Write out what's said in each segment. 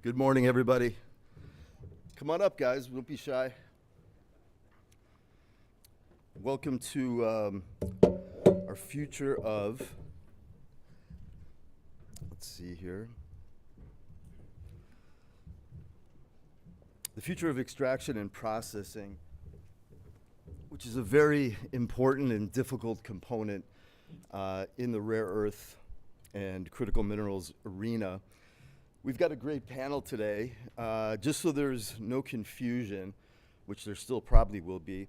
Good morning, everybody. Come on up, guys. Don't be shy. Welcome to our future of, let's see here. The future of extraction and processing, which is a very important and difficult component in the rare earth and critical minerals arena. We've got a great panel today. Just so there's no confusion, which there still probably will be,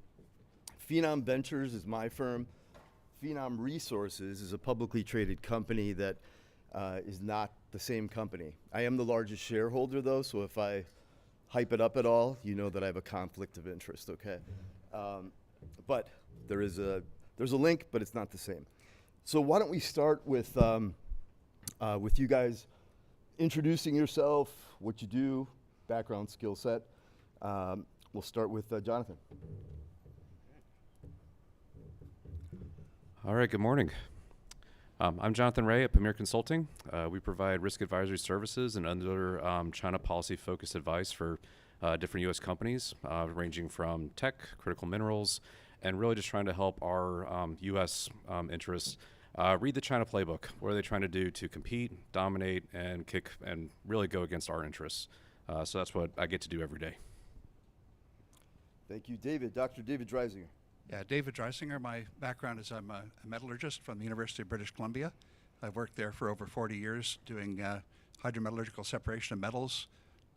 Phenom Ventures is my firm. Phenom Resources is a publicly traded company that is not the same company. I am the largest shareholder, though, so if I hype it up at all, you know that I have a conflict of interest, okay? But there's a link, but it's not the same. So why don't we start with you guys introducing yourself, what you do, background, skill set. We'll start with Jonathan. All right, good morning. I'm Jonathan Ray at Pamir Consulting. We provide risk advisory services and other China policy-focused advice for different U.S. companies, ranging from tech, critical minerals, and really just trying to help our U.S. Interests read the China playbook. What are they trying to do to compete, dominate, and kick, and really go against our interests? So that's what I get to do every day. Thank you, David. Dr. David Dreisinger. Yeah, David Dreisinger. My background is I'm a metallurgist from the University of British Columbia. I've worked there for over 40 years doing hydrometallurgical separation of metals,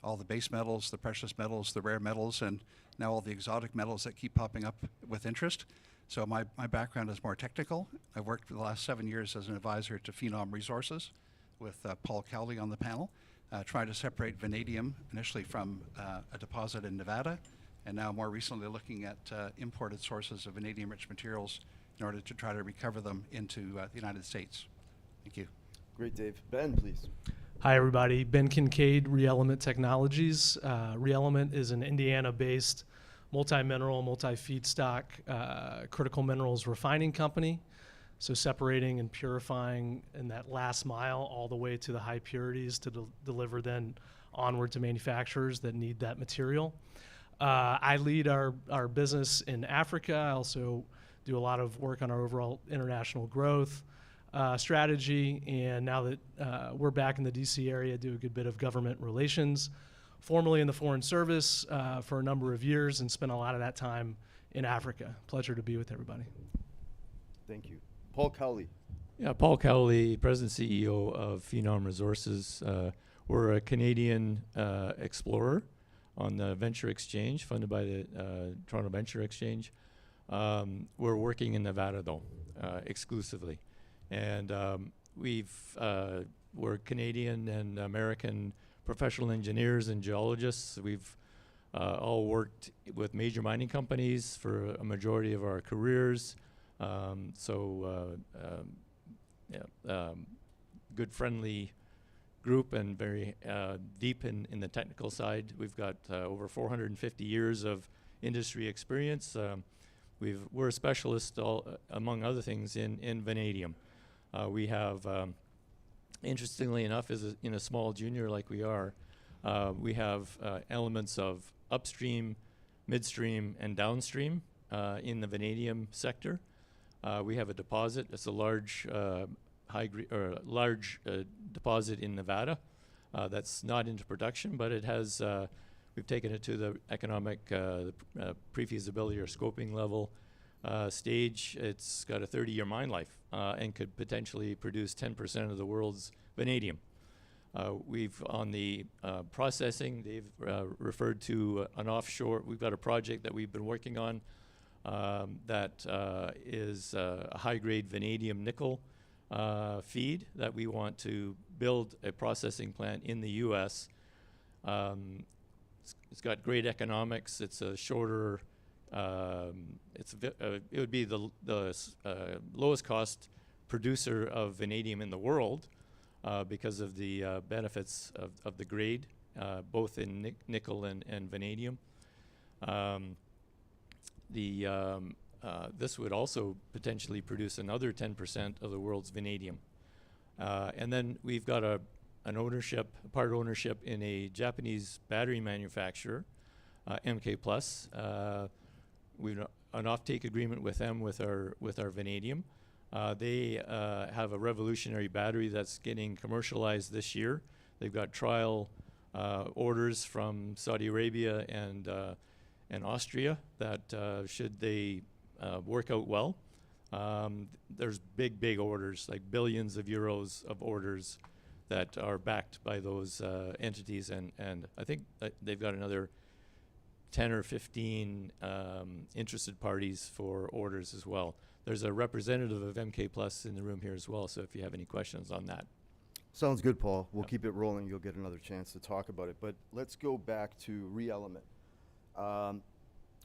all the base metals, the precious metals, the rare metals, and now all the exotic metals that keep popping up with interest. So my background is more technical. I've worked for the last 7 years as an advisor to Phenom Resources with Paul Cowley on the panel, trying to separate vanadium initially from a deposit in Nevada, and now more recently looking at imported sources of vanadium-rich materials in order to try to recover them into the United States. Thank you. Great, Dave. Ben, please. Hi, everybody. Ben Kincaid, ReElement Technologies. ReElement is an Indiana-based multi-mineral, multi-feedstock critical minerals refining company. So separating and purifying in that last mile all the way to the high purities to deliver then onward to manufacturers that need that material. I lead our business in Africa. I also do a lot of work on our overall international growth strategy. And now that we're back in the DC area, do a good bit of government relations. Formerly in the Foreign Service for a number of years and spent a lot of that time in Africa. Pleasure to be with everybody. Thank you. Paul Cowley. Yeah, Paul Cowley, President and CEO of Phenom Resources. We're a Canadian explorer on the Venture Exchange, funded by the Toronto Venture Exchange. We're working in Nevada, though, exclusively. And we're Canadian and American professional engineers and geologists. We've all worked with major mining companies for a majority of our careers. Good, friendly group and very deep in the technical side. We've got over 450 years of industry experience. We're a specialist, among other things, in vanadium. We have interestingly enough, in a small junior like we are, we have elements of upstream, midstream, and downstream in the vanadium sector. We have a deposit. It's a large, deposit in Nevada that's not into production, but it has. We've taken it to the economic pre-feasibility or scoping level stage. It's got a 30-year mine life and could potentially produce 10% of the world's vanadium. We've on the processing, they've referred to an offshore. We've got a project that we've been working on that is a high-grade vanadium nickel feed that we want to build a processing plant in the U.S. It's got great economics. It's a shorter. It would be the lowest cost producer of vanadium in the world because of the benefits of the grade, both in nickel and vanadium. This would also potentially produce another 10% of the world's vanadium. And then we've got part ownership in a Japanese battery manufacturer, MK Plus. We've an offtake agreement with them with our vanadium. They have a revolutionary battery that's getting commercialized this year. They've got trial orders from Saudi Arabia and Austria that should they work out well, there's big orders, like billions of euros of orders that are backed by those entities, and I think that they've got another 10 or 15 interested parties for orders as well. There's a representative of MK Plus in the room here as well, so if you have any questions on that. Sounds good, Paul. We'll keep it rolling. You'll get another chance to talk about it. But let's go back to ReElement.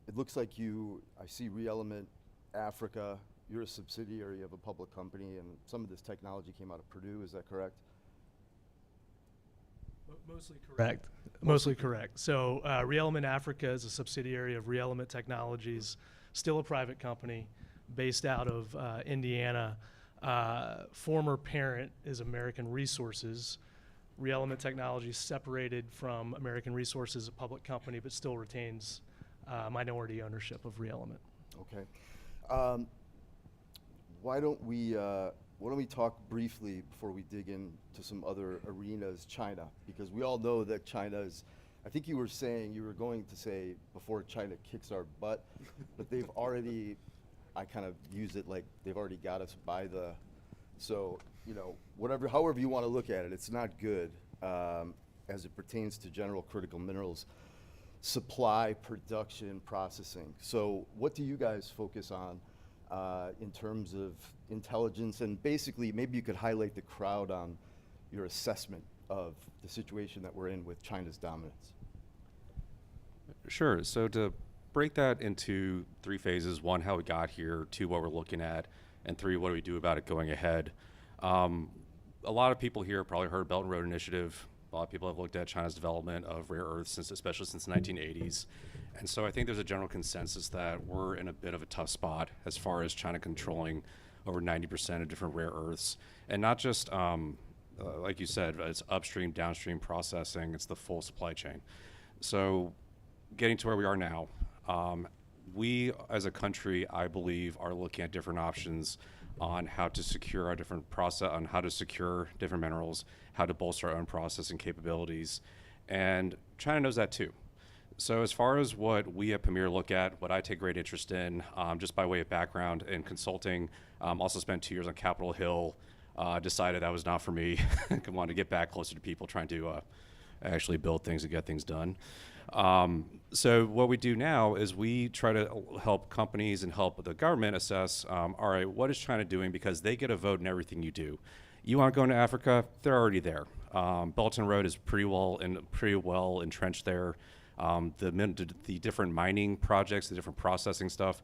It looks like I see ReElement Africa. You're a subsidiary of a public company, and some of this technology came out of Purdue. Is that correct? Mostly correct. Mostly correct. So ReElement Africa is a subsidiary of ReElement Technologies, still a private company based out of Indiana. Former parent is American Resources. ReElement Technologies separated from American Resources, a public company, but still retains minority ownership of ReElement. Okay. Why don't we talk briefly before we dig into some other arenas, China, because we all know that China is, I think you were going to say before China kicks our butt, but they've already, I kind of use it like they've already got us by so, however you want to look at it, it's not good as it pertains to general critical minerals supply, production, processing. So what do you guys focus on in terms of intelligence? And basically, maybe you could highlight the crowd on your assessment of the situation that we're in with China's dominance. Sure. So to break that into 3 phases: 1, how we got here; 2, what we're looking at; and 3, what do we do about it going ahead. A lot of people here probably heard Belt and Road Initiative. A lot of people have looked at China's development of rare earths, especially since the 1980s. And so I think there's a general consensus that we're in a bit of a tough spot as far as China controlling over 90% of different rare earths. And not just, like you said, it's upstream, downstream processing, it's the full supply chain. So getting to where we are now, we as a country, I believe, are looking at different options on how to secure our different on how to secure different minerals, how to bolster our own processing capabilities. And China knows that too. So as far as what we at Pamir look at, what I take great interest in, just by way of background in consulting, also spent 2 years on Capitol Hill, decided that was not for me. I wanted to get back closer to people, trying to actually build things and get things done. So what we do now is we try to help companies and help the government assess, all right, what is China doing? Because they get a vote in everything you do. You want to go into Africa, they're already there. Belt and Road is pretty well entrenched there. The different mining projects, the different processing stuff,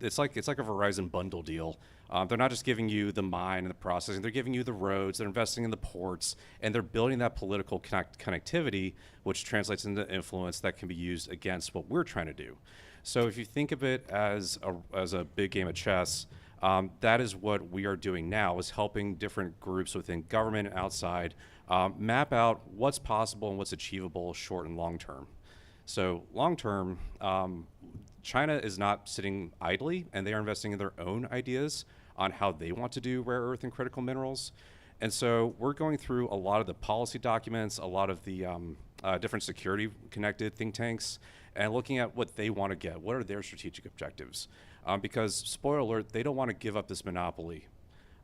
it's like a Verizon bundle deal. They're not just giving you the mine and the processing, they're giving you the roads, they're investing in the ports, and they're building that political connectivity, which translates into influence that can be used against what we're trying to do. So if you think of it as a big game of chess, that is what we are doing now, is helping different groups within government and outside map out what's possible and what's achievable short and long term. So long term, China is not sitting idly, and they are investing in their own ideas on how they want to do rare earth and critical minerals. And so we're going through a lot of the policy documents, a lot of the different security connected think tanks, and looking at what they want to get. What are their strategic objectives? Because, spoiler alert, they don't want to give up this monopoly.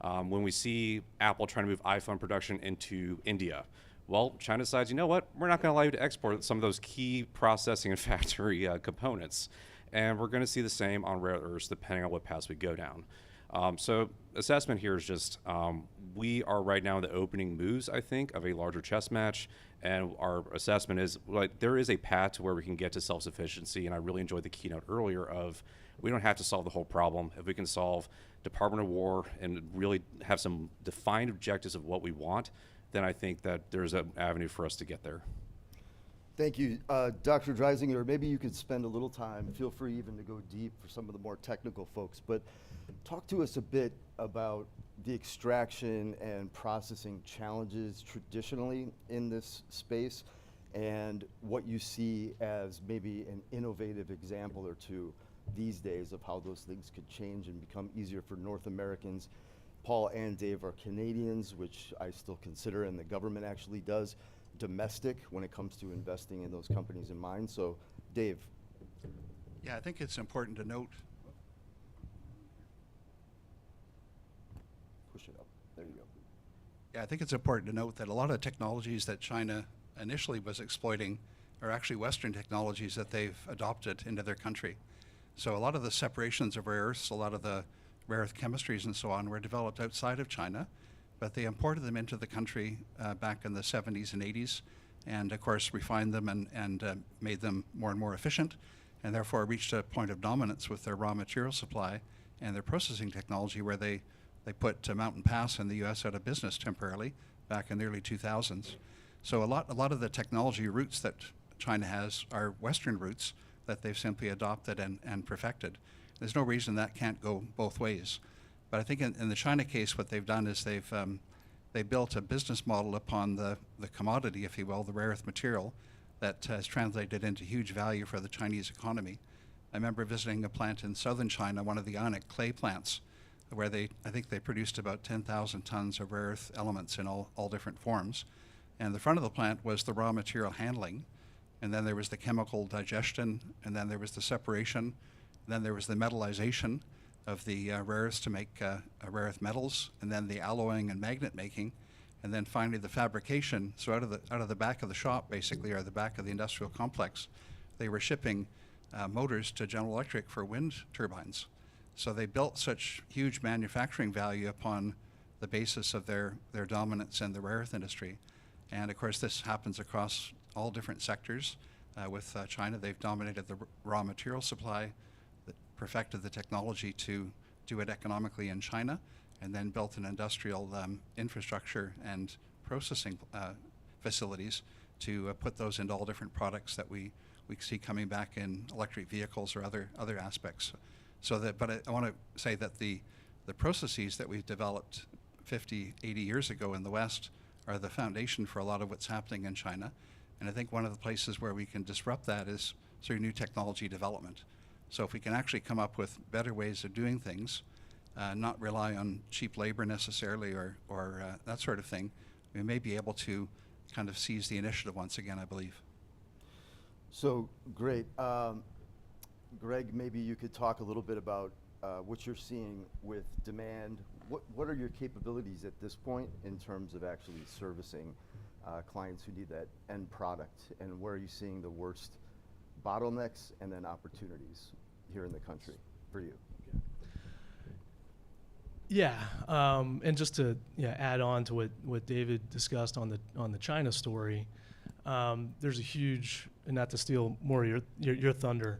When we see Apple trying to move iPhone production into India, well, China decides, you know what, we're not going to allow you to export some of those key processing and factory components. And we're going to see the same on rare earths, depending on what paths we go down. So assessment here is just, we are right now in the opening moves, I think, of a larger chess match. And our assessment is, like, there is a path to where we can get to self-sufficiency. And I really enjoyed the keynote earlier of, we don't have to solve the whole problem. If we can solve Department of War and really have some defined objectives of what we want, then I think that there's an avenue for us to get there. Thank you. Dr. Dreisinger, maybe you could spend a little time, feel free even to go deep for some of the more technical folks, but talk to us a bit about the extraction and processing challenges traditionally in this space, and what you see as maybe an innovative example or two these days of how those things could change and become easier for North Americans. Paul and Dave are Canadians, which I still consider, and the government actually does, domestic when it comes to investing in those companies in mind. So, Dave. Yeah, I think it's important to note. Push it up. There you go. Yeah, I think it's important to note that a lot of technologies that China initially was exploiting are actually Western technologies that they've adopted into their country. So a lot of the separations of rare earths, a lot of the rare earth chemistries and so on were developed outside of China, but they imported them into the country back in the 70s and 80s, and of course refined them and made them more and more efficient, and therefore reached a point of dominance with their raw material supply and their processing technology, where they put Mountain Pass in the U.S. out of business temporarily back in the early 2000s. So a lot of the technology roots that China has are Western roots that they've simply adopted and perfected. There's no reason that can't go both ways. But I think in the China case, what they've done is they built a business model upon the commodity, if you will, the rare earth material, that has translated into huge value for the Chinese economy. I remember visiting a plant in southern China, one of the ionic clay plants, where I think they produced about 10,000 tons of rare earth elements in all different forms. And the front of the plant was the raw material handling, and then there was the chemical digestion, and then there was the separation, and then there was the metallization of the rare earths to make rare earth metals, and then the alloying and magnet making, and then finally the fabrication. So out of the back of the shop, basically, or the back of the industrial complex, they were shipping motors to General Electric for wind turbines. So they built such huge manufacturing value upon the basis of their dominance in the rare earth industry. And of course, this happens across all different sectors. With China, they've dominated the raw material supply, perfected the technology to do it economically in China, and then built an industrial infrastructure and processing facilities to put those into all different products that we see coming back in electric vehicles or other aspects. But I want to say that the processes that we've developed 50, 80 years ago in the West are the foundation for a lot of what's happening in China. And I think one of the places where we can disrupt that is through new technology development. So if we can actually come up with better ways of doing things, not rely on cheap labor necessarily or that sort of thing, we may be able to kind of seize the initiative once again, I believe. So, great. Greg, maybe you could talk a little bit about what you're seeing with demand. What are your capabilities at this point in terms of actually servicing clients who need that end product, and where are you seeing the worst bottlenecks and then opportunities here in the country for you? Yeah, and just to add on to what David discussed on the China story, there's a huge, and not to steal more of your thunder,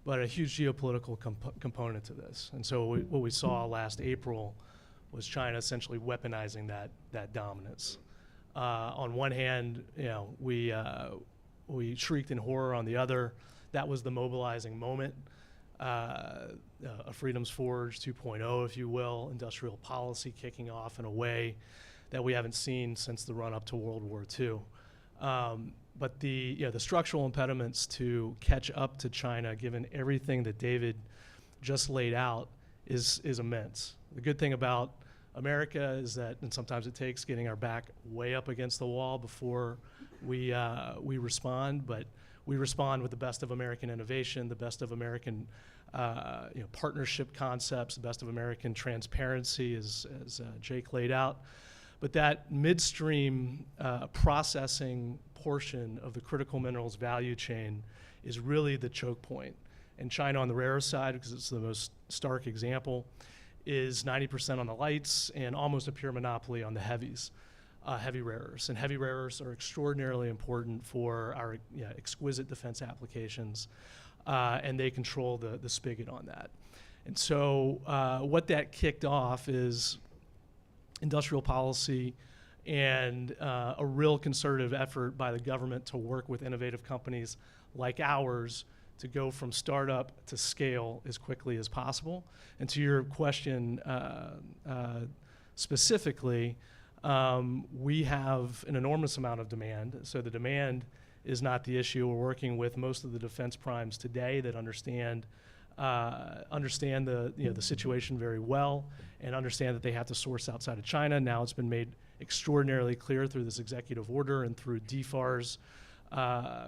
but a huge geopolitical component to this. And so what we saw last April was China essentially weaponizing that dominance. On one hand, we shrieked in horror. On the other, that was the mobilizing moment. A Freedom's Forge 2.0, if you will, industrial policy kicking off in a way that we haven't seen since the run-up to World War II. But the structural impediments to catch up to China, given everything that David just laid out, is immense. The good thing about America is that, and sometimes it takes getting our back way up against the wall before we respond, but we respond with the best of American innovation, the best of American partnership concepts, the best of American transparency, as Jake laid out. But that midstream processing portion of the critical minerals value chain is really the choke point. And China on the rare earth side, because it's the most stark example, is 90% on the lights and almost a pure monopoly on the heavies, heavy rare earths. And heavy rare earths are extraordinarily important for our exquisite defense applications, and they control the spigot on that. And so what that kicked off is industrial policy and a real concerted effort by the government to work with innovative companies like ours to go from startup to scale as quickly as possible. And to your question, specifically, we have an enormous amount of demand. So the demand is not the issue. We're working with most of the defense primes today that understand the situation very well and understand that they have to source outside of China. Now it's been made extraordinarily clear through this executive order and through DFARS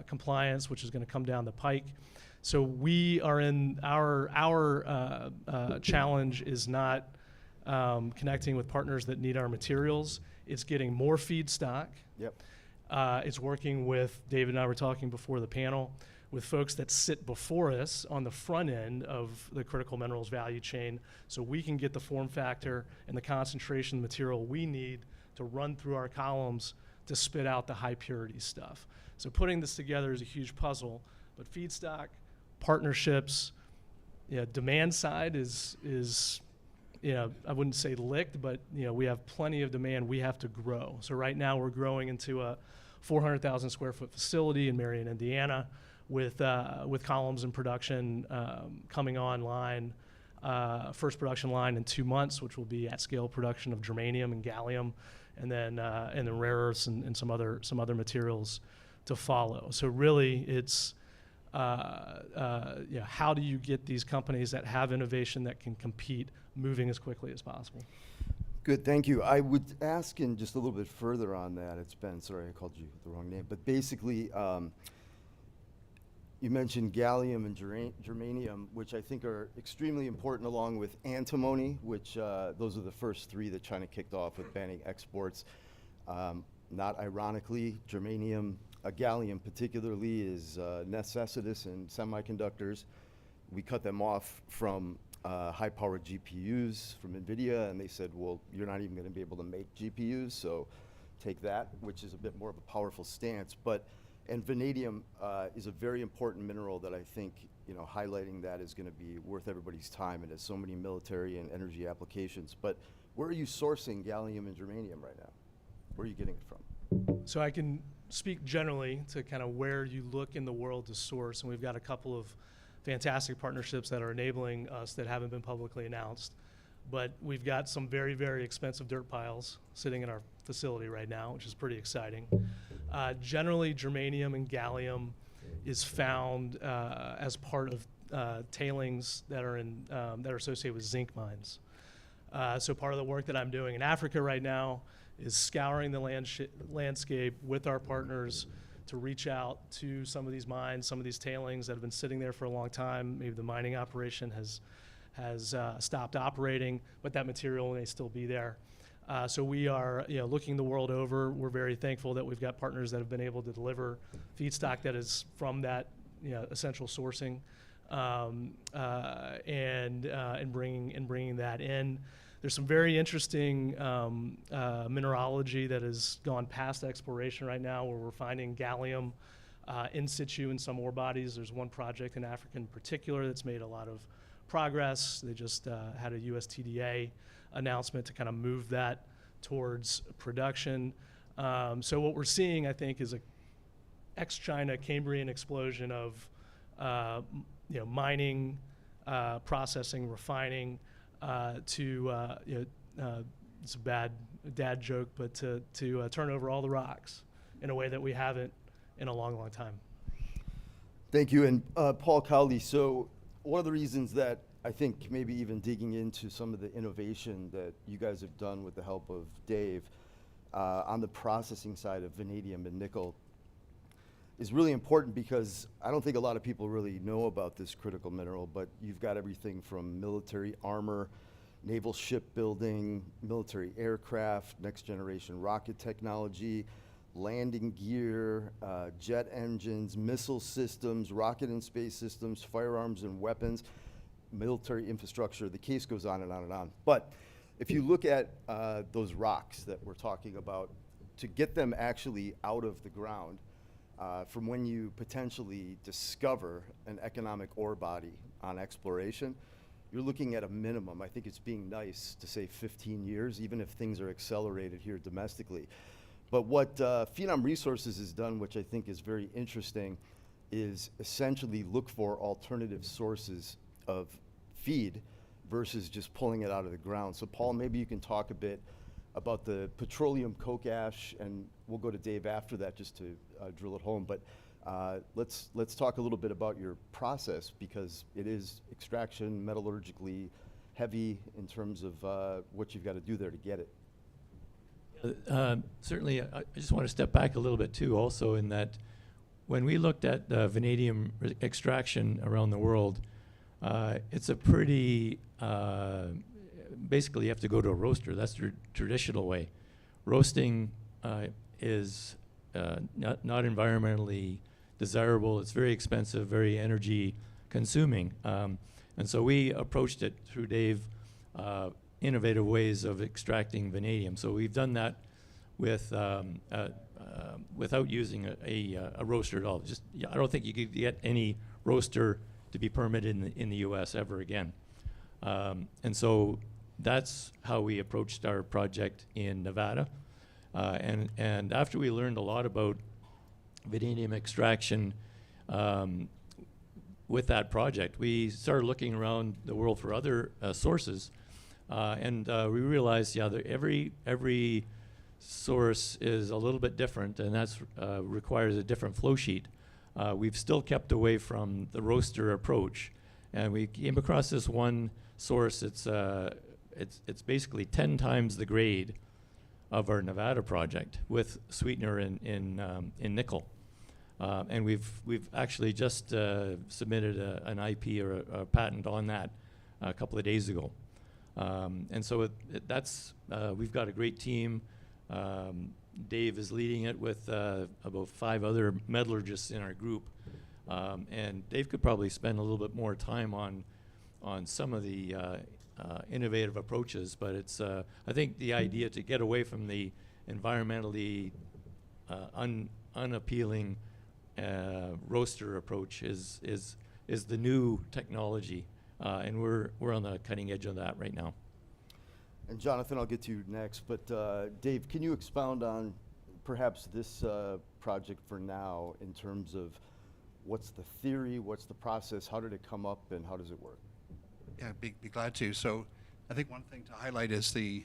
compliance, which is going to come down the pike. So we are in our challenge is not connecting with partners that need our materials. It's getting more feedstock. Yep. It's working with, David and I were talking before the panel, with folks that sit before us on the front end of the critical minerals value chain, so we can get the form factor and the concentration material we need to run through our columns to spit out the high purity stuff. So putting this together is a huge puzzle, but feedstock, partnerships, demand side is I wouldn't say licked, but we have plenty of demand. We have to grow. So right now we're growing into a 400,000 square foot facility in Marion, Indiana, with columns in production coming online. First production line in 2 months, which will be at scale production of germanium and gallium, and then rare earths and some other materials to follow. So really, it's how do you get these companies that have innovation that can compete moving as quickly as possible? Good, thank you. I would ask in just a little bit further on that. It's Ben, sorry I called you the wrong name, but basically you mentioned gallium and germanium, which I think are extremely important, along with antimony, which those are the first three that China kicked off with banning exports. Not ironically, gallium particularly is necessitous in semiconductors. We cut them off from high-powered GPUs from NVIDIA, and they said, well, you're not even going to be able to make GPUs, so take that, which is a bit more of a powerful stance. And vanadium is a very important mineral that I think, highlighting that is going to be worth everybody's time. It has so many military and energy applications. But where are you sourcing gallium and germanium right now? Where are you getting it from? So I can speak generally to kind of where you look in the world to source, and we've got a couple of fantastic partnerships that are enabling us that haven't been publicly announced. But we've got some very, very expensive dirt piles sitting in our facility right now, which is pretty exciting. Generally, germanium and gallium is found as part of tailings that are associated with zinc mines. So part of the work that I'm doing in Africa right now is scouring the landscape with our partners to reach out to some of these mines, some of these tailings that have been sitting there for a long time. Maybe the mining operation has stopped operating, but that material may still be there. So we are looking the world over. We're very thankful that we've got partners that have been able to deliver feedstock that is from that essential sourcing, and bringing that in. There's some very interesting mineralogy that has gone past exploration right now, where we're finding gallium in situ in some ore bodies. There's one project in Africa in particular that's made a lot of progress. They just had a USTDA announcement to kind of move that towards production. So what we're seeing, I think, is a ex-China Cambrian explosion of mining, processing, refining, it's a bad dad joke, but to turn over all the rocks in a way that we haven't in a long, long time. Thank you. And Paul Cowley, so one of the reasons that I think maybe even digging into some of the innovation that you guys have done with the help of Dave on the processing side of vanadium and nickel is really important, because I don't think a lot of people really know about this critical mineral, but you've got everything from military armor, naval shipbuilding, military aircraft, next generation rocket technology, landing gear, jet engines, missile systems, rocket and space systems, firearms and weapons, military infrastructure. The case goes on and on and on. But if you look at those rocks that we're talking about, to get them actually out of the ground, from when you potentially discover an economic ore body on exploration, you're looking at a minimum, I think it's being nice to say 15 years, even if things are accelerated here domestically. But what Phenom Resources has done, which I think is very interesting, is essentially look for alternative sources of feed versus just pulling it out of the ground. So Paul, maybe you can talk a bit about the petroleum coke ash, and we'll go to Dave after that just to drill it home. But let's talk a little bit about your process, because it is extraction, metallurgically heavy in terms of what you've got to do there to get it. Certainly, I just want to step back a little bit too, also, in that when we looked at vanadium extraction around the world, it's a pretty, basically you have to go to a roaster. That's the traditional way. Roasting is not environmentally desirable. It's very expensive, very energy consuming. And so we approached it through Dave, innovative ways of extracting vanadium. So we've done that with without using a roaster at all. Just, I don't think you could get any roaster to be permitted in the U.S. ever again. And so that's how we approached our project in Nevada. And after we learned a lot about vanadium extraction with that project, we started looking around the world for other sources. And we realized, yeah, that every source is a little bit different, and that's requires a different flow sheet. We've still kept away from the roaster approach, and we came across this one source. It's basically 10 times the grade of our Nevada project with sweetener in nickel. And we've actually just submitted an IP or a patent on that a couple of days ago. And so that's we've got a great team. Dave is leading it with about 5 other metallurgists in our group. And Dave could probably spend a little bit more time on some of the innovative approaches, but it's I think the idea to get away from the environmentally unappealing roaster approach is the new technology, and we're on the cutting edge of that right now. And Jonathan, I'll get to you next, but Dave, can you expound on perhaps this project for now in terms of what's the theory, what's the process, how did it come up, and how does it work? Yeah, be glad to. So I think one thing to highlight is the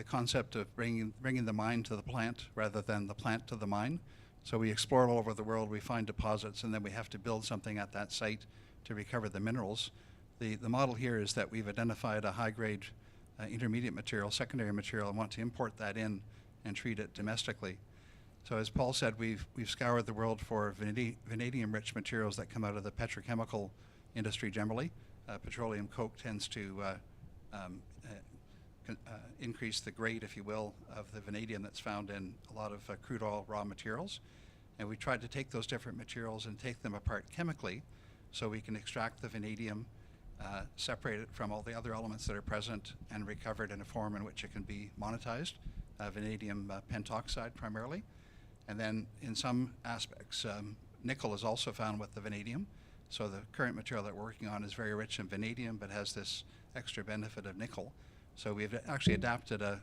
concept of bringing the mine to the plant rather than the plant to the mine. So we explore all over the world, we find deposits, and then we have to build something at that site to recover the minerals. The model here is that we've identified a high-grade intermediate material, secondary material, and want to import that in and treat it domestically. So as Paul said, we've scoured the world for vanadium-rich materials that come out of the petrochemical industry generally. Petroleum coke tends to increase the grade, if you will, of the vanadium that's found in a lot of crude oil raw materials. And we tried to take those different materials and take them apart chemically so we can extract the vanadium, separate it from all the other elements that are present, and recover it in a form in which it can be monetized, vanadium pentoxide primarily. And then in some aspects, nickel is also found with the vanadium. So the current material that we're working on is very rich in vanadium, but has this extra benefit of nickel. So we've actually adapted a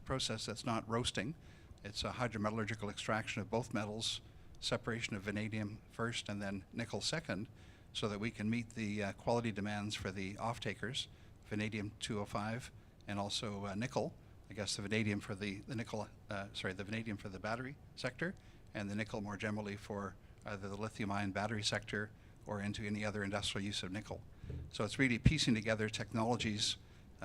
process that's not roasting. It's a hydrometallurgical extraction of both metals, separation of vanadium first and then nickel second, so that we can meet the quality demands for the off-takers, vanadium 205 and also nickel. I guess the vanadium for the vanadium for the battery sector, and the nickel more generally for either the lithium-ion battery sector or into any other industrial use of nickel. So it's really piecing together technologies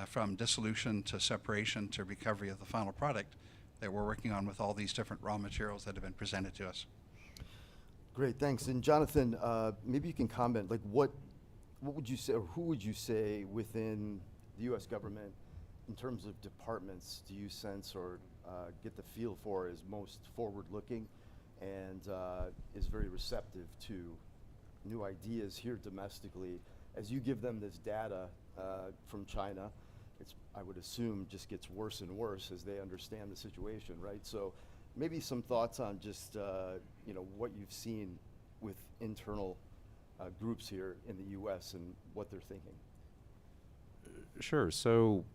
from dissolution to separation to recovery of the final product that we're working on with all these different raw materials that have been presented to us. Great, thanks. And Jonathan, maybe you can comment, like what would you say, or who would you say within the U.S. government in terms of departments do you sense or get the feel for is most forward-looking and is very receptive to new ideas here domestically? As you give them this data from China, it's, I would assume, just gets worse and worse as they understand the situation, right? So maybe some thoughts on just what you've seen with internal groups here in the U.S. and what they're thinking. Sure. So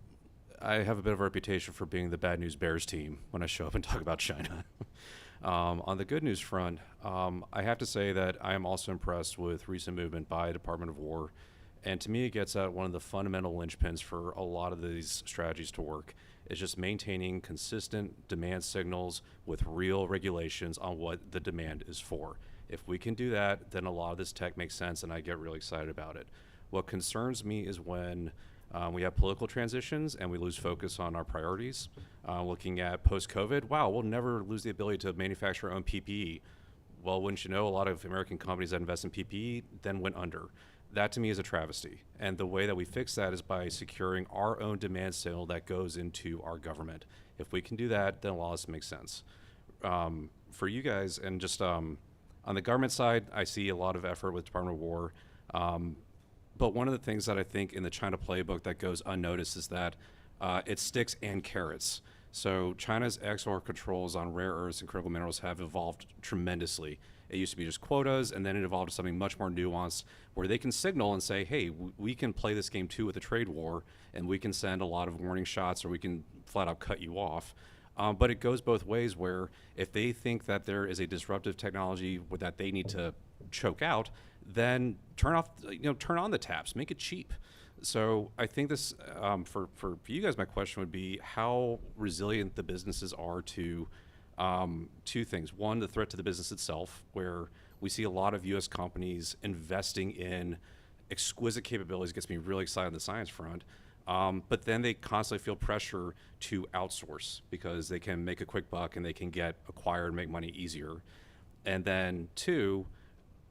I have a bit of a reputation for being the bad news bears team when I show up and talk about China. On the good news front, I have to say that I am also impressed with recent movement by Department of War And to me, it gets at one of the fundamental linchpins for a lot of these strategies to work. Is just maintaining consistent demand signals with real regulations on what the demand is for. If we can do that, then a lot of this tech makes sense, and I get really excited about it. What concerns me is when we have political transitions and we lose focus on our priorities. Looking at post-COVID, wow, we'll never lose the ability to manufacture our own PPE. Well, wouldn't you know, a lot of American companies that invest in PPE then went under. That to me is a travesty. And the way that we fix that is by securing our own demand signal that goes into our government. If we can do that, then a lot of this makes sense. For you guys, and just on the government side, I see a lot of effort with Department of War. But one of the things that I think in the China playbook that goes unnoticed is that it's sticks and carrots. So China's export controls on rare earths and critical minerals have evolved tremendously. It used to be just quotas, and then it evolved to something much more nuanced where they can signal and say, hey, we can play this game too with a trade war, and we can send a lot of warning shots, or we can flat out cut you off. But it goes both ways, where if they think that there is a disruptive technology that they need to choke out, then turn on the taps, make it cheap. So I think this, for you guys, my question would be how resilient the businesses are to two things. One, the threat to the business itself, where we see a lot of U.S. companies investing in exquisite capabilities, gets me really excited on the science front. But then they constantly feel pressure to outsource because they can make a quick buck and they can get acquired and make money easier. And then two,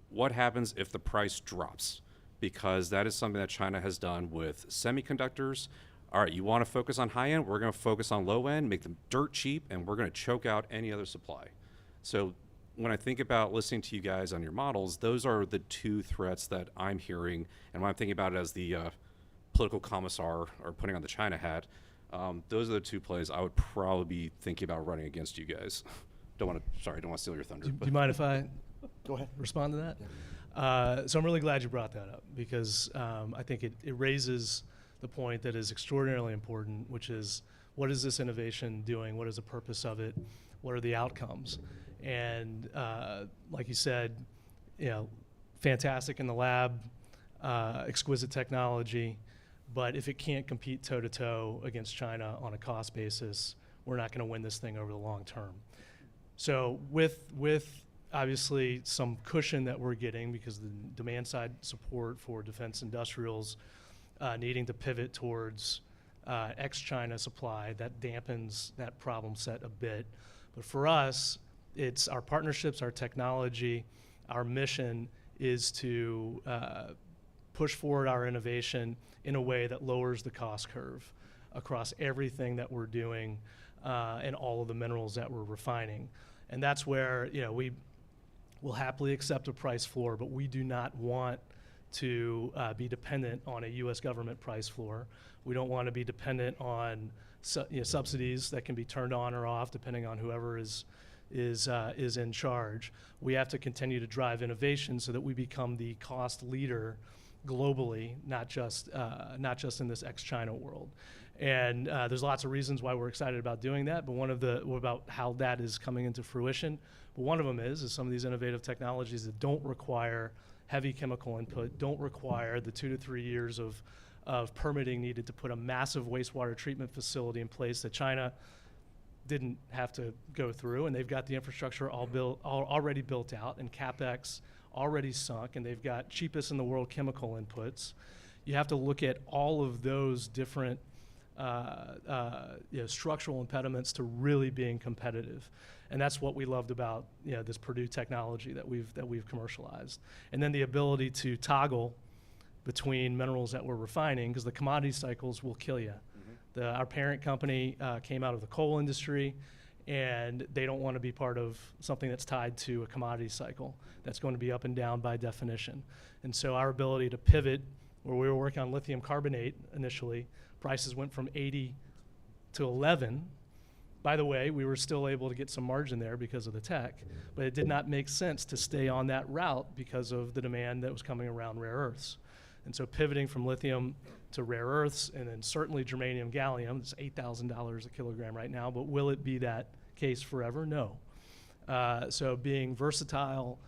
what happens if the price drops? Because that is something that China has done with semiconductors. All right, you want to focus on high end, we're going to focus on low end, make them dirt cheap, and we're going to choke out any other supply. So when I think about listening to you guys on your models, those are the two threats that I'm hearing. And when I'm thinking about it as the political commissar or putting on the China hat, those are the two plays I would probably be thinking about running against you guys. Don't want to steal your thunder. Do you mind if I Go ahead. respond to that? So I'm really glad you brought that up because I think it raises the point that is extraordinarily important, which is what is this innovation doing? What is the purpose of it? What are the outcomes? And like you said, fantastic in the lab, exquisite technology, but if it can't compete toe-to-toe against China on a cost basis, we're not going to win this thing over the long term. So with obviously some cushion that we're getting because the demand side support for defense industrials needing to pivot towards ex-China supply, that dampens that problem set a bit. But for us, it's our partnerships, our technology, our mission is to push forward our innovation in a way that lowers the cost curve across everything that we're doing and all of the minerals that we're refining. And that's where we will happily accept a price floor, but we do not want to be dependent on a U.S. government price floor. We don't want to be dependent on subsidies that can be turned on or off depending on whoever is in charge. We have to continue to drive innovation so that we become the cost leader globally, not just in this ex-China world. And there's lots of reasons why we're excited about doing that, but about how that is coming into fruition. But one of them is some of these innovative technologies that don't require heavy chemical input, don't require the 2 to 3 years of permitting needed to put a massive wastewater treatment facility in place that China didn't have to go through, and they've got the infrastructure already built out and CapEx already sunk, and they've got cheapest in the world chemical inputs. You have to look at all of those different structural impediments to really being competitive, and that's what we loved about this Purdue technology that we've commercialized, and then the ability to toggle between minerals that we're refining because the commodity cycles will kill you. Our parent company came out of the coal industry, and they don't want to be part of something that's tied to a commodity cycle that's going to be up and down by definition. And so our ability to pivot, where we were working on lithium carbonate initially, prices went from 80 to 11. By the way, we were still able to get some margin there because of the tech, but it did not make sense to stay on that route because of the demand that was coming around rare earths. And so pivoting from lithium to rare earths, and then certainly germanium, gallium, it's $8,000 a kilogram right now, but will it be that case forever? No. So being versatile,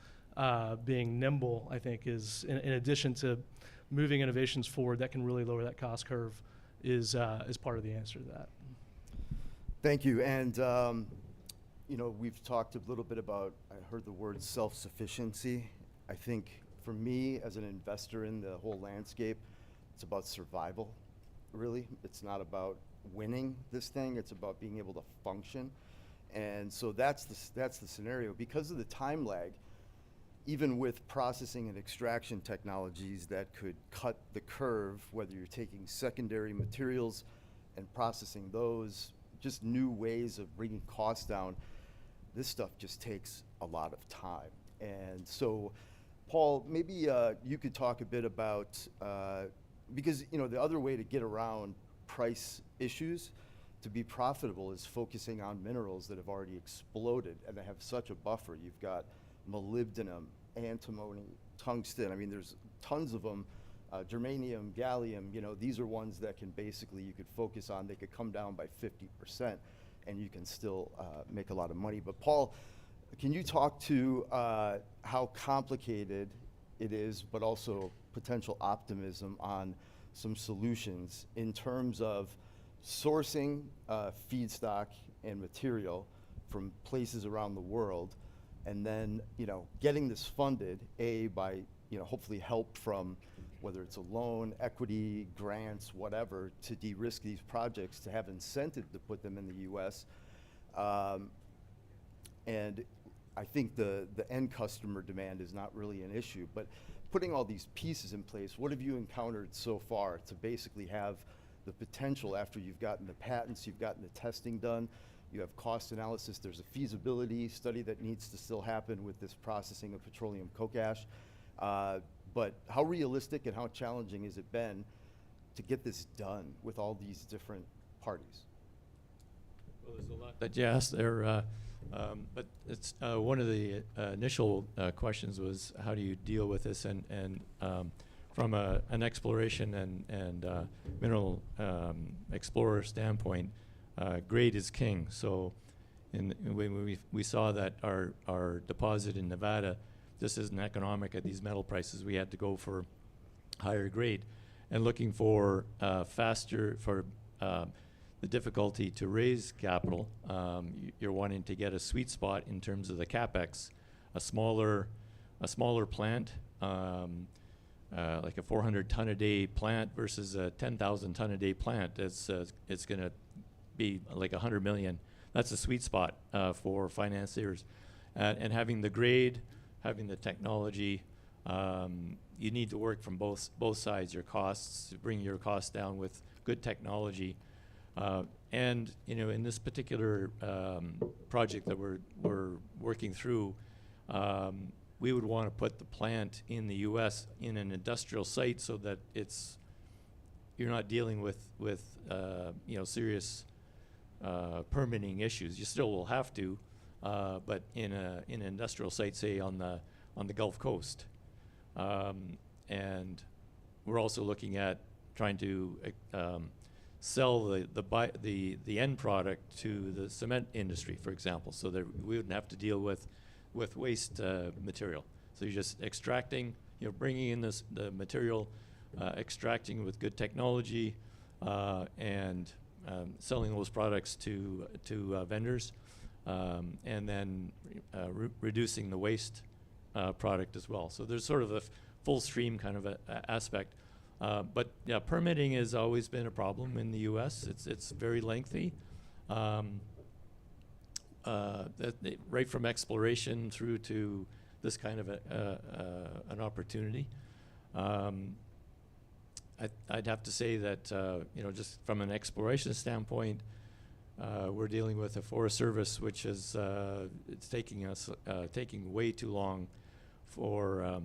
being nimble, I think is, in addition to moving innovations forward that can really lower that cost curve is part of the answer to that. Thank you. And, you know, we've talked a little bit about, I heard the word self-sufficiency. I think for me as an investor in the whole landscape, it's about survival, really. It's not about winning this thing. It's about being able to function. And so that's the scenario. Because of the time lag, even with processing and extraction technologies that could cut the curve, whether you're taking secondary materials and processing those, just new ways of bringing costs down, this stuff just takes a lot of time. And so, Paul, maybe you could talk a bit about, because you know the other way to get around price issues to be profitable is focusing on minerals that have already exploded and they have such a buffer. You've got molybdenum, antimony, tungsten. I mean, there's tons of them. Germanium, gallium, you know, these are ones that can basically, you could focus on, they could come down by 50% and you can still make a lot of money. But Paul, can you talk to how complicated it is, but also potential optimism on some solutions in terms of sourcing feedstock and material from places around the world, and then, you know, getting this funded, by, you know, hopefully help from whether it's a loan, equity, grants, whatever, to de-risk these projects, to have incentive to put them in the U.S. And I think the end customer demand is not really an issue, but putting all these pieces in place, what have you encountered so far to basically have the potential, after you've gotten the patents, you've gotten the testing done, you have cost analysis, there's a feasibility study that needs to still happen with this processing of petroleum coke ash. But how realistic and how challenging has it been to get this done with all these different parties? Well, there's a lot that you asked there, but it's one of the initial questions was how do you deal with this, and from an exploration and mineral explorer standpoint, grade is king. So when we saw that our deposit in Nevada just isn't economic at these metal prices, we had to go for higher grade. And looking for faster, for the difficulty to raise capital, you're wanting to get a sweet spot in terms of the CapEx. A smaller plant, like a 400 ton a day plant versus a 10,000 ton a day plant, it's going to be like 100 million. That's a sweet spot for financiers. And having the grade, having the technology, you need to work from both sides, your costs, bring your costs down with good technology. And you know, in this particular project that we're working through, we would want to put the plant in the U.S. in an industrial site so that you're not dealing with you know, serious permitting issues. You still will have to, but in an industrial site, say on the Gulf Coast. And we're also looking at trying to sell the end product to the cement industry, for example, so that we wouldn't have to deal with waste material. So you're just extracting, you know, bringing in the material, extracting with good technology, and selling those products to vendors, and then reducing the waste product as well. So there's sort of a full stream kind of aspect. But yeah, permitting has always been a problem in the U.S. It's very lengthy, right from exploration through to this kind of an opportunity. I'd have to say that you know, just from an exploration standpoint, we're dealing with a Forest Service which is it's taking way too long for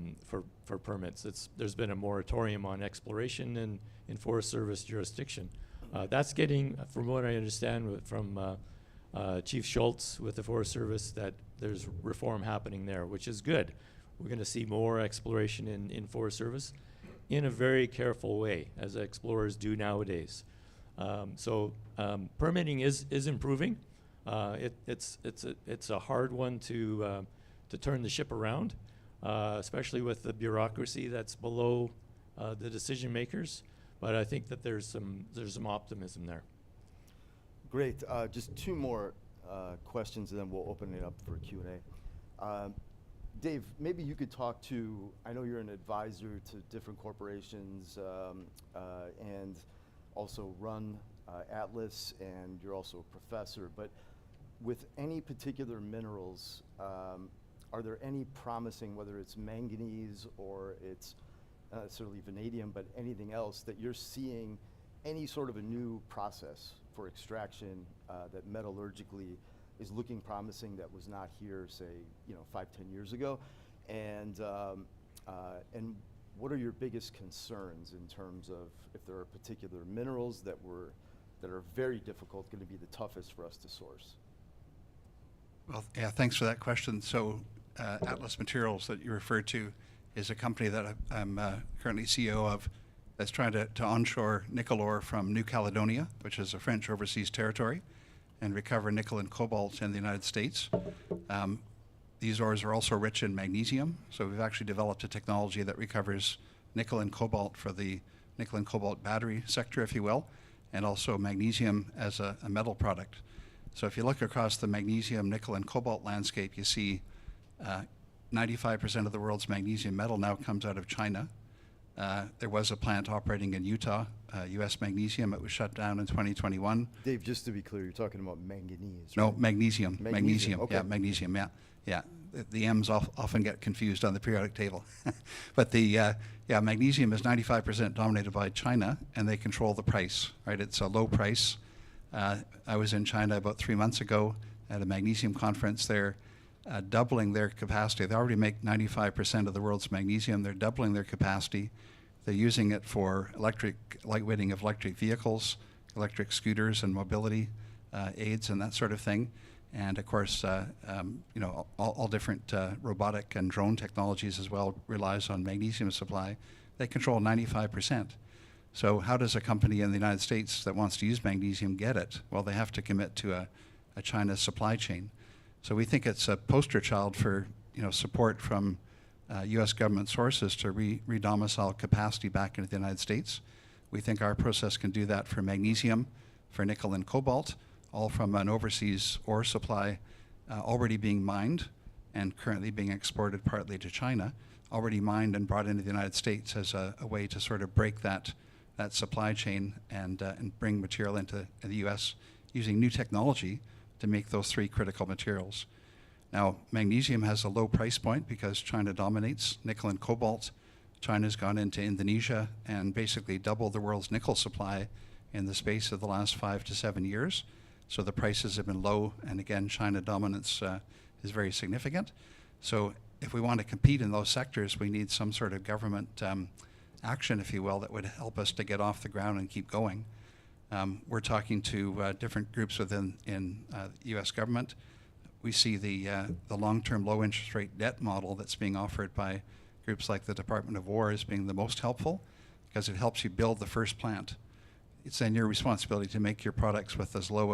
permits. There's been a moratorium on exploration in Forest Service jurisdiction. That's getting, from what I understand from Chief Schultz with the Forest Service, that there's reform happening there, which is good. We're going to see more exploration in Forest Service in a very careful way, as explorers do nowadays. So permitting is improving. It's a hard one to turn the ship around, especially with the bureaucracy that's below the decision makers. But I think that there's some optimism there. Great. Just two more questions, and then we'll open it up for Q&A. Dave, maybe you could talk to, I know you're an advisor to different corporations and also run Atlas, and you're also a professor, but with any particular minerals, are there any promising, whether it's manganese or it's not necessarily vanadium, but anything else that you're seeing any sort of a new process for extraction that metallurgically is looking promising that was not here, say, 5, 10 years ago? And what are your biggest concerns in terms of if there are particular minerals that are very difficult, going to be the toughest for us to source? Well, yeah, thanks for that question. So Atlas Materials that you referred to is a company that I'm currently CEO of that's trying to onshore nickel ore from New Caledonia, which is a French overseas territory, and recover nickel and cobalt in the United States. These ores are also rich in magnesium, so we've actually developed a technology that recovers nickel and cobalt for the nickel and cobalt battery sector, if you will, and also magnesium as a metal product. So if you look across the magnesium, nickel, and cobalt landscape, you see 95% of the world's magnesium metal now comes out of China. There was a plant operating in Utah, U.S. Magnesium. It was shut down in 2021. Dave, just to be clear, you're talking about manganese, No, right? magnesium. Magnesium, okay. Yeah, magnesium, yeah. Yeah, the M's often get confused on the periodic table. But magnesium is 95% dominated by China, and they control the price, right? It's a low price. I was in China about 3 months ago at a magnesium conference there, doubling their capacity. They already make 95% of the world's magnesium. They're doubling their capacity. They're using it for lightweighting of electric vehicles, electric scooters and mobility aids and that sort of thing. And of course, all different robotic and drone technologies as well relies on magnesium supply. They control 95%. So how does a company in the United States that wants to use magnesium get it? Well, they have to commit to a China supply chain. So we think it's a poster child for support from U.S. government sources to re-domicile capacity back into the United States. We think our process can do that for magnesium, for nickel and cobalt, all from an overseas ore supply already being mined and currently being exported partly to China, already mined and brought into the United States as a way to sort of break that supply chain and bring material into the U.S. using new technology to make those three critical materials. Now, magnesium has a low price point because China dominates nickel and cobalt. China's gone into Indonesia and basically doubled the world's nickel supply in the space of the last 5 to 7 years. So the prices have been low, and again, China dominance is very significant. So if we want to compete in those sectors, we need some sort of government action, if you will, that would help us to get off the ground and keep going. We're talking to different groups within the U.S. government. We see the long-term low interest rate debt model that's being offered by groups like the Department of War as being the most helpful because it helps you build the first plant. It's then your responsibility to make your products with as low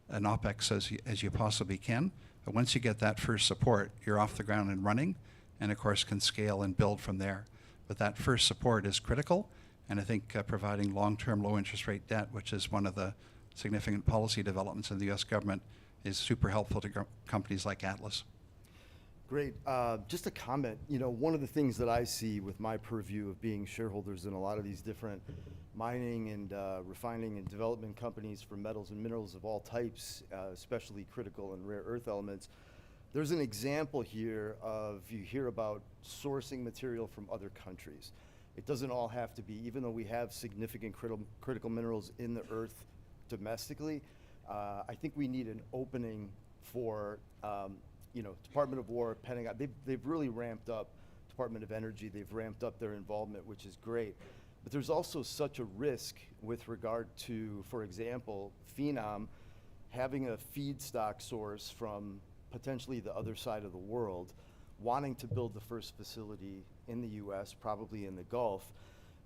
an OPEX as you possibly can. But once you get that first support, you're off the ground and running, and of course can scale and build from there. But that first support is critical, and I think providing long-term low interest rate debt, which is one of the significant policy developments in the U.S. government, is super helpful to companies like Atlas. Great. Just a comment. One of the things that I see with my purview of being shareholders in a lot of these different mining and refining and development companies for metals and minerals of all types, especially critical and rare earth elements, there's an example here of you hear about sourcing material from other countries. It doesn't all have to be, even though we have significant critical minerals in the earth domestically, I think we need an opening for Department of War, Pentagon. They've really ramped up, Department of Energy, they've ramped up their involvement, which is great. But there's also such a risk with regard to, for example, Phenom having a feedstock source from potentially the other side of the world, wanting to build the first facility in the U.S., probably in the Gulf.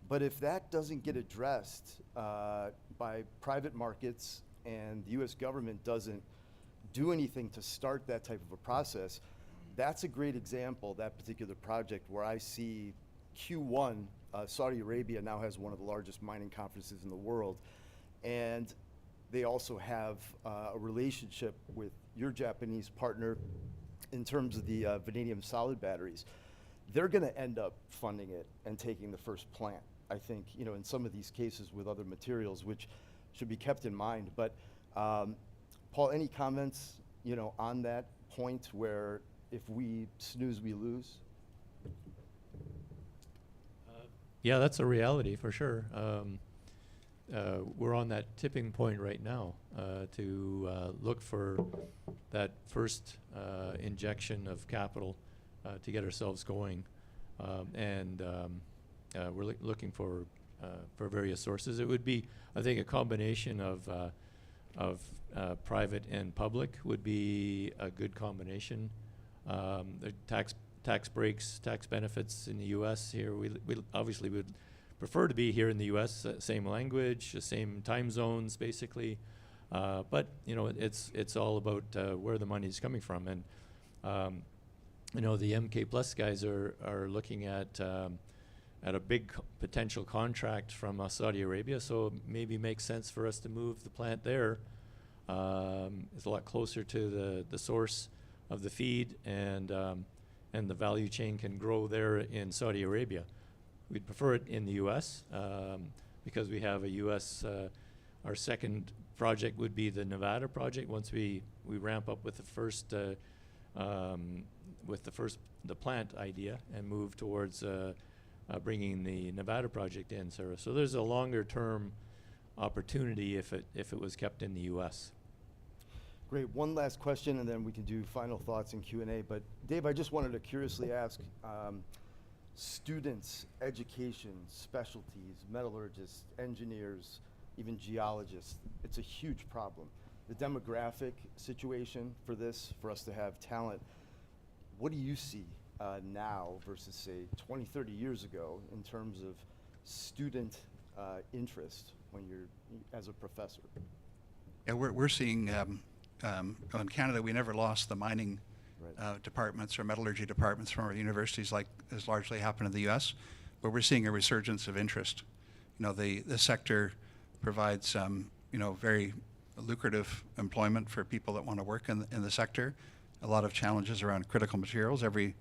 But if that doesn't get addressed by private markets and the U.S. government doesn't do anything to start that type of a process, that's a great example, that particular project, where I see Q1, Saudi Arabia now has one of the largest mining conferences in the world, and they also have a relationship with your Japanese partner in terms of the vanadium solid batteries. They're going to end up funding it and taking the first plant, I think, you know, in some of these cases with other materials, which should be kept in mind. But Paul, any comments, you know, on that point where if we snooze, we lose? Yeah, that's a reality for sure. We're on that tipping point right now to look for that first injection of capital to get ourselves going, and we're looking for various sources. It would be, I think, a combination of private and public would be a good combination. The tax breaks, tax benefits in the U.S. here. We obviously would prefer to be here in the U.S. Same language, the same time zones, basically. But you know, it's all about where the money is coming from, and you know, the MK Plus guys are looking at a big potential contract from Saudi Arabia, so maybe makes sense for us to move the plant there. It's a lot closer to the source of the feed, and the value chain can grow there in Saudi Arabia. We'd prefer it in the U.S. Because we have a U.S. Our second project would be the Nevada project. Once we ramp up with the first the plant idea and move towards bringing the Nevada project in. So there's a longer term opportunity if it was kept in the U.S. Great. One last question, and then we can do final thoughts and Q&A. But Dave, I just wanted to curiously ask, students, education, specialties, metallurgists, engineers, even geologists, it's a huge problem. The demographic situation for this, for us to have talent, what do you see now versus, say, 20, 30 years ago in terms of student interest when you're as a professor? Yeah, we're seeing in Canada, we never lost the mining departments or metallurgy departments from our universities like has largely happened in the U.S., but we're seeing a resurgence of interest. You know, the sector provides you know, very lucrative employment for people that want to work in the sector. A lot of challenges around critical materials. Every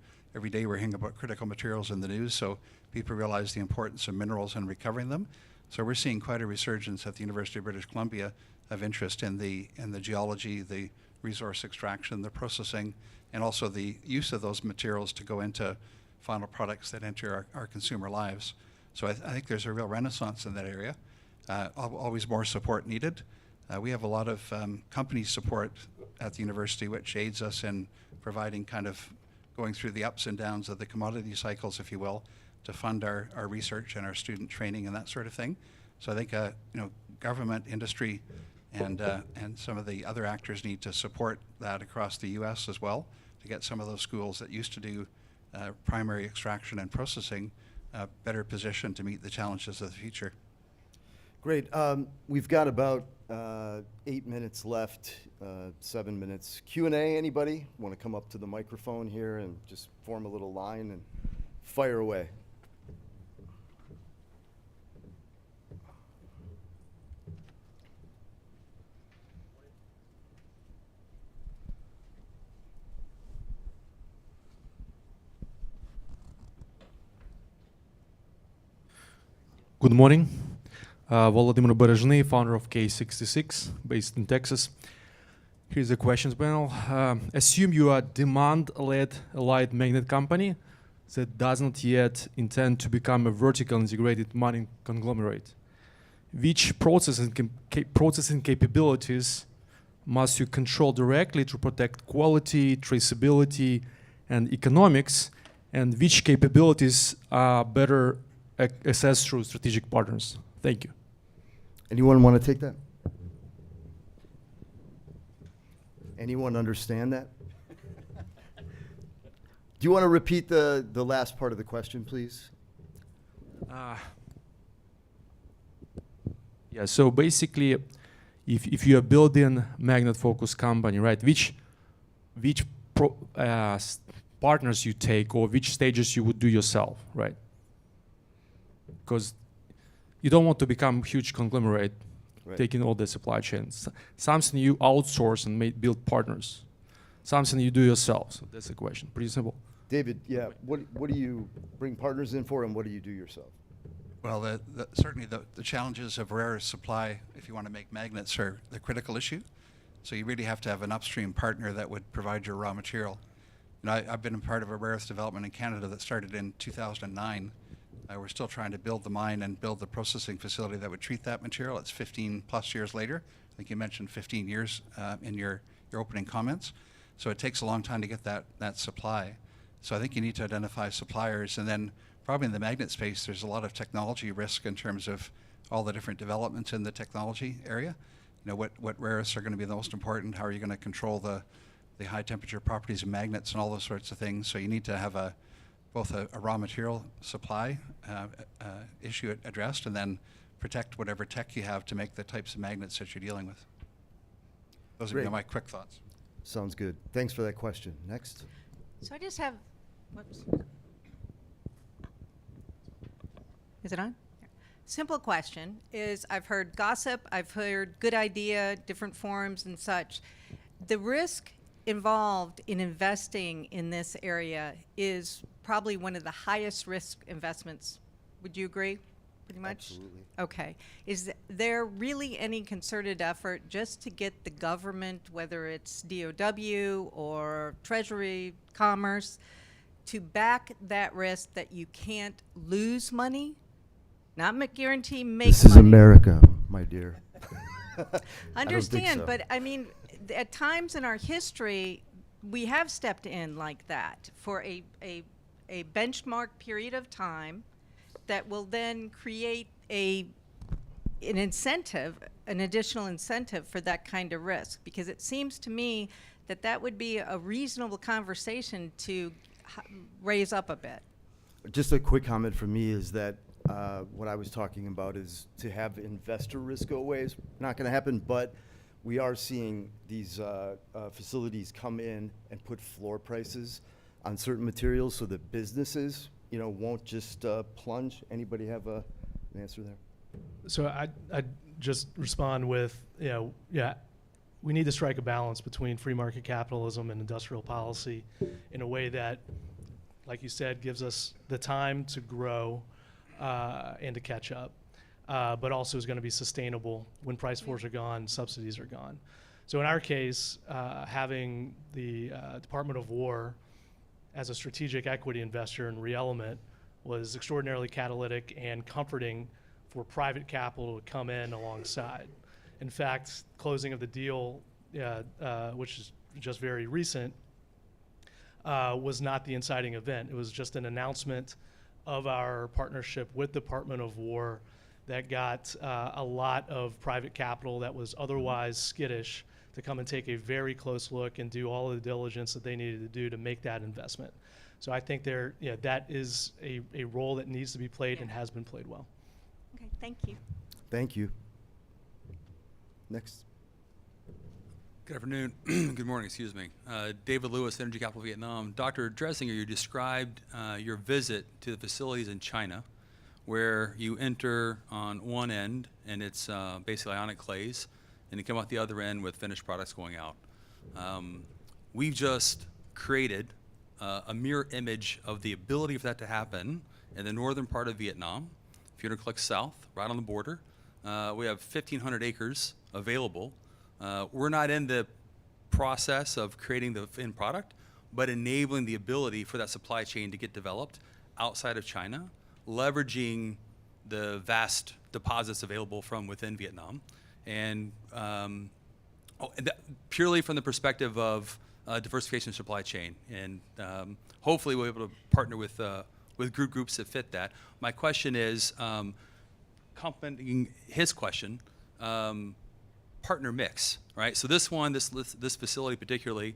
day we're hearing about critical materials in the news, so people realize the importance of minerals and recovering them. So we're seeing quite a resurgence at the University of British Columbia of interest in the geology, the resource extraction, the processing, and also the use of those materials to go into final products that enter our consumer lives. So I think there's a real renaissance in that area. Always more support needed. We have a lot of company support at the university, which aids us in providing kind of going through the ups and downs of the commodity cycles, if you will, to fund our research and our student training and that sort of thing. So I think you know, government, industry, and some of the other actors need to support that across the U.S. as well to get some of those schools that used to do primary extraction and processing better positioned to meet the challenges of the future. Great. We've got about 8 minutes left, 7 minutes. Q&A, anybody? Want to come up to the microphone here and just form a little line and fire away? Good morning. Volodymyr Berezhny, founder of K66, based in Texas. Here's the questions panel. Assume you are a demand-led light magnet company that does not yet intend to become a vertical integrated mining conglomerate. Which processing capabilities must you control directly to protect quality, traceability, and economics, and which capabilities are better assessed through strategic partners? Thank you. Anyone want to take that? Anyone understand that? Do you want to repeat the last part of the question, please? Yeah, so basically, if you are building magnet-focused company, right, which partners you take or which stages you would do yourself, right? because you don't want to become huge conglomerate, Right. taking all the supply chains. Something you outsource and build partners. Something you do yourself. So that's the question. Pretty simple. David, yeah, what do you bring partners in for, and what do you do yourself? Well, certainly the challenges of rare earth supply, if you want to make magnets, are the critical issue. So you really have to have an upstream partner that would provide your raw material. You know, I've been a part of a rare earth development in Canada that started in 2009. We're still trying to build the mine and build the processing facility that would treat that material. It's 15 plus years later. I think you mentioned 15 years in your opening comments. So it takes a long time to get that supply. So I think you need to identify suppliers, and then probably in the magnet space, there's a lot of technology risk in terms of all the different developments in the technology area. You know, what rare earths are going to be the most important? How are you going to control the high temperature properties of magnets and all those sorts of things? So you need to have both a raw material supply issue addressed, and then protect whatever tech you have to make the types of magnets that you're dealing with. Those Great. are my quick thoughts. Sounds good. Thanks for that question. Next. So I just have, whoops. Is it on? Simple question is, I've heard gossip, I've heard good idea, different forums and such. The risk involved in investing in this area is probably one of the highest risk investments. Would you agree? Pretty much? Absolutely. Okay. Is there really any concerted effort just to get the government, whether it's DOW or Treasury, Commerce, to back that risk that you can't lose money? Not guarantee make This is money. America, my dear. Understand, so. but I mean, at times in our history, we have stepped in like that for a benchmark period of time that will then create an incentive, an additional incentive for that kind of risk. Because it seems to me that that would be a reasonable conversation to raise up a bit. Just a quick comment from me is that what I was talking about is to have investor risk go away is not going to happen, but we are seeing these facilities come in and put floor prices on certain materials so that businesses, you know, won't just plunge. Anybody have an answer there? So I'd just respond with, yeah, we need to strike a balance between free market capitalism and industrial policy in a way that, like you said, gives us the time to grow and to catch up, but also is going to be sustainable when price floors are gone, subsidies are gone. So in our case, having the Department of War as a strategic equity investor in ReElement was extraordinarily catalytic and comforting for private capital to come in alongside. In fact, closing of the deal, which is just very recent, was not the inciting event. It was just an announcement of our partnership with the Department of War that got a lot of private capital that was otherwise skittish to come and take a very close look and do all of the diligence that they needed to do to make that investment. So I think that is a role that needs to be played and has been played well. Okay, thank you. Thank you. Next. Good afternoon. Good morning, excuse me. David Lewis, Energy Capital Vietnam. Dr. Dreisinger, you described your visit to the facilities in China where you enter on one end and it's basically ionic clays, and you come out the other end with finished products going out. We've just created a mirror image of the ability for that to happen in the northern part of Vietnam. If you were to click south, right on the border, we have 1,500 acres available. We're not in the process of creating the end product, but enabling the ability for that supply chain to get developed outside of China, leveraging the vast deposits available from within Vietnam, and purely from the perspective of diversification of supply chain. And hopefully we'll be able to partner with groups that fit that. My question is, complementing his question, partner mix, right? So this facility particularly,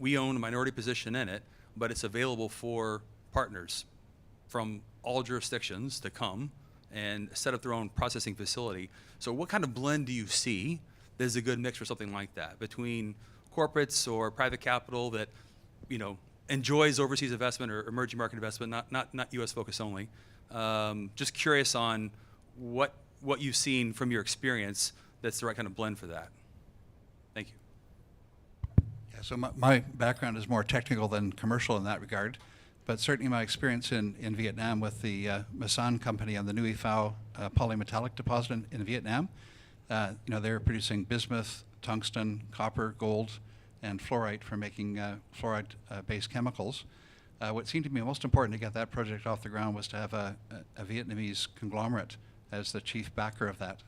we own a minority position in it, but it's available for partners from all jurisdictions to come and set up their own processing facility. So what kind of blend do you see that is a good mix for something like that between corporates or private capital that, enjoys overseas investment or emerging market investment, not U.S. focus only. Just curious on what you've seen from your experience that's the right kind of blend for that. Thank you. Yeah, so my background is more technical than commercial in that regard, but certainly my experience in Vietnam with the Masan company on the Nui Phao polymetallic deposit in Vietnam. They're producing bismuth, tungsten, copper, gold, and fluorite for making fluoride-based chemicals. What seemed to me most important to get that project off the ground was to have a Vietnamese conglomerate as the chief backer of that.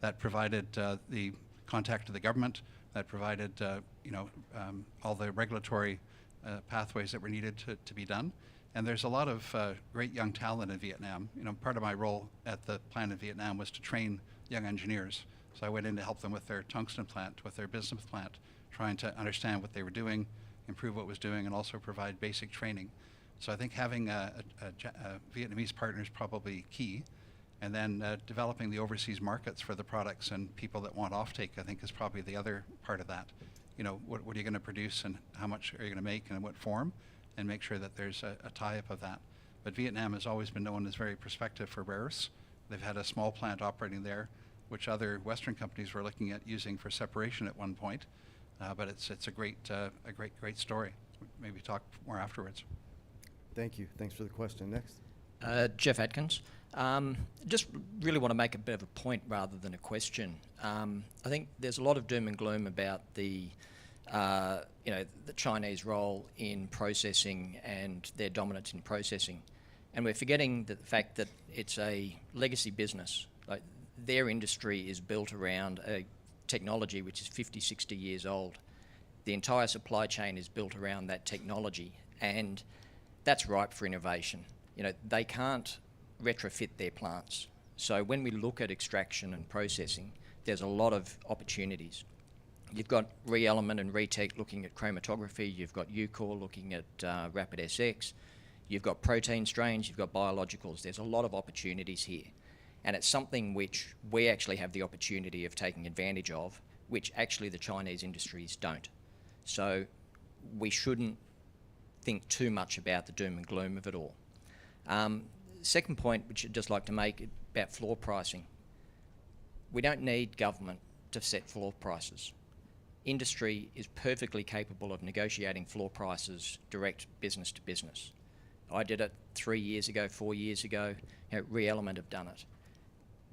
That provided the contact to the government, that provided all the regulatory pathways that were needed to be done. And there's a lot of great young talent in Vietnam. Part of my role at the plant in Vietnam was to train young engineers. So I went in to help them with their tungsten plant, with their bismuth plant, trying to understand what they were doing, improve what was doing, and also provide basic training. So I think having a Vietnamese partner is probably key. And then developing the overseas markets for the products and people that want offtake, I think, is probably the other part of that. What are you going to produce and how much are you going to make and in what form, and make sure that there's a tie-up of that. But Vietnam has always been known as very prospective for rare earths. They've had a small plant operating there, which other Western companies were looking at using for separation at one point. But it's a great story. Maybe talk more afterwards. Thank you. Thanks for the question. Next. Jeff Atkins. Just really want to make a bit of a point rather than a question. I think there's a lot of doom and gloom about the Chinese role in processing and their dominance in processing, and we're forgetting the fact that it's a legacy business. Like, their industry is built around a technology which is 50, 60 years old. The entire supply chain is built around that technology, and that's ripe for innovation. They can't retrofit their plants. So when we look at extraction and processing, there's a lot of opportunities. You've got ReElement and ReTech looking at chromatography. You've got UCOR looking at Rapid SX. You've got protein strains. You've got biologicals. There's a lot of opportunities here. And it's something which we actually have the opportunity of taking advantage of, which actually the Chinese industries don't. So we shouldn't think too much about the doom and gloom of it all. Second point, which I'd just like to make about floor pricing. We don't need government to set floor prices. Industry is perfectly capable of negotiating floor prices direct business to business. I did it 3 years ago, 4 years ago. ReElement have done it.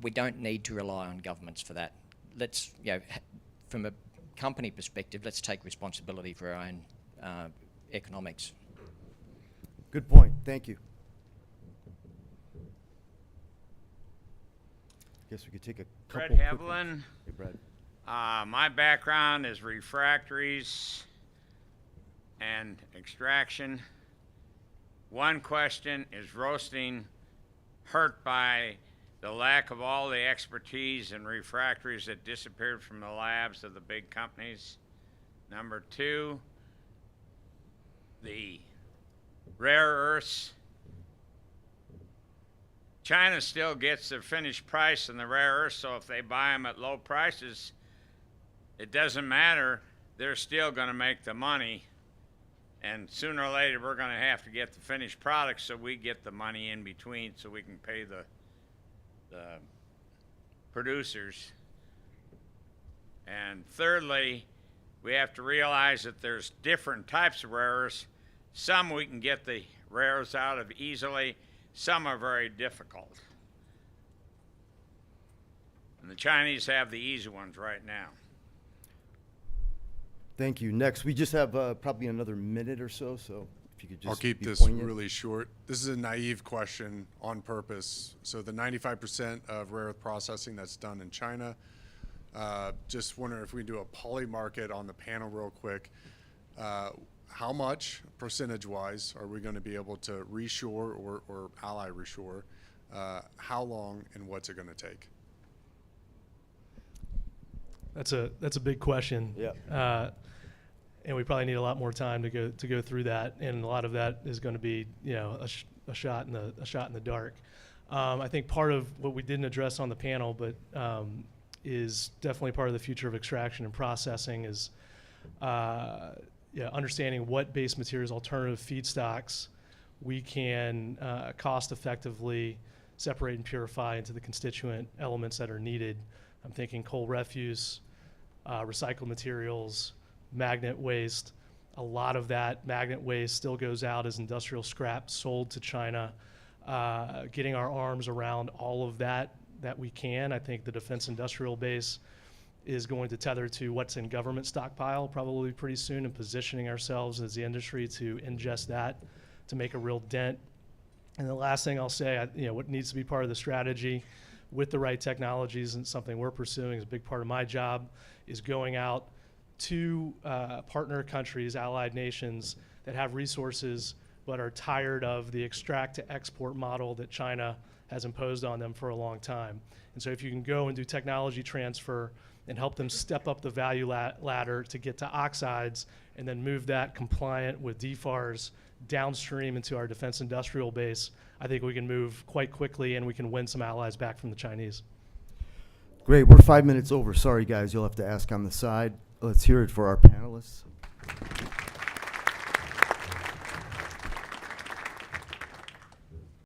We don't need to rely on governments for that. Let's, from a company perspective, let's take responsibility for our own economics. Good point. Thank you. Guess we could take a couple. Brett quick Hevelin. ones. Hey, Brett. My background is refractories and extraction. One question, is roasting hurt by the lack of all the expertise in refractories that disappeared from the labs of the big companies? Number two, the rare earths. China still gets the finished price in the rare earths, so if they buy them at low prices, it doesn't matter. They're still going to make the money, and sooner or later we're going to have to get the finished product, so we get the money in between so we can pay the producers. And thirdly, we have to realize that there's different types of rare earths. Some we can get the rare earths out of easily. Some are very difficult. And the Chinese have the easy ones right now. Thank you. Next, we just have probably another minute or so, so if you could just I'll keep be this poignant. really short. This is a naive question on purpose. So the 95% of rare earth processing that's done in China, just wondering if we do a poly market on the panel real quick. How much, percentage-wise, are we going to be able to reshore or ally reshore? How long and what's it going to take? That's a big question. Yeah. And we probably need a lot more time to go through that, and a lot of that is going to be a shot in the dark. I think part of what we didn't address on the panel, but is definitely part of the future of extraction and processing is understanding what base materials, alternative feedstocks, we can cost effectively separate and purify into the constituent elements that are needed. I'm thinking coal refuse, recycled materials, magnet waste. A lot of that magnet waste still goes out as industrial scrap sold to China. Getting our arms around all of that we can. I think the defense industrial base is going to tether to what's in government stockpile probably pretty soon, and positioning ourselves as the industry to ingest that to make a real dent. And the last thing I'll say, what needs to be part of the strategy with the right technologies, and something we're pursuing is a big part of my job, is going out to partner countries, allied nations that have resources but are tired of the extract to export model that China has imposed on them for a long time. And so if you can go and do technology transfer and help them step up the value ladder to get to oxides, and then move that compliant with DFARS downstream into our defense industrial base, I think we can move quite quickly and we can win some allies back from the Chinese. Great, we're 5 minutes over. Sorry, guys, you'll have to ask on the side. Let's hear it for our panelists.